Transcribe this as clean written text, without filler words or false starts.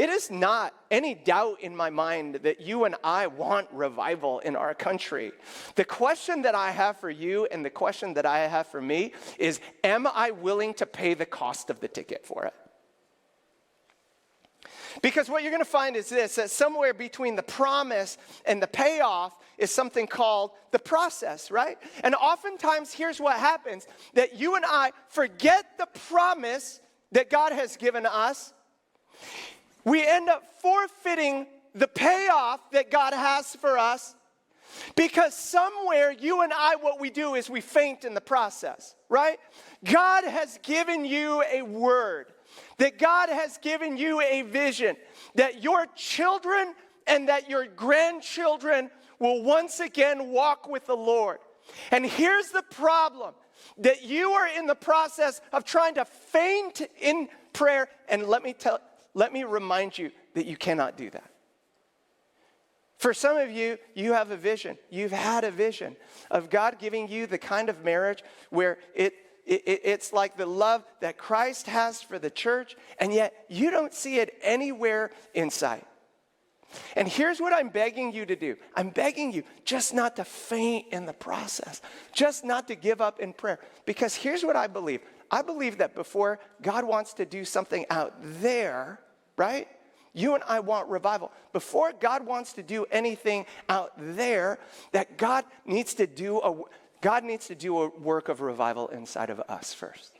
It is not any doubt in my mind that you and I want revival in our country. The question that I have for you and the question that I have for me is, am I willing to pay the cost of the ticket for it? Because what you're going to find is this, that somewhere between the promise and the payoff is something called the process, right? And oftentimes, here's what happens, that you and I forget the promise that God has given us. We end up forfeiting the payoff that God has for us because somewhere you and I, what we do is we faint in the process, right? God has given you a word, that God has given you a vision, that your children and that your grandchildren will once again walk with the Lord. And here's the problem, that you are in the process of trying to faint in prayer, and let me remind you that you cannot do that. For some of you, you have a vision. You've had a vision of God giving you the kind of marriage where it's like the love that Christ has for the church, and yet you don't see it anywhere in sight. And here's what I'm begging you to do. I'm begging you just not to faint in the process, just not to give up in prayer. Because here's what I believe. I believe that before God wants to do something out there, right? You and I want revival. Before God wants to do anything out there, that God needs to do a work of revival inside of us first.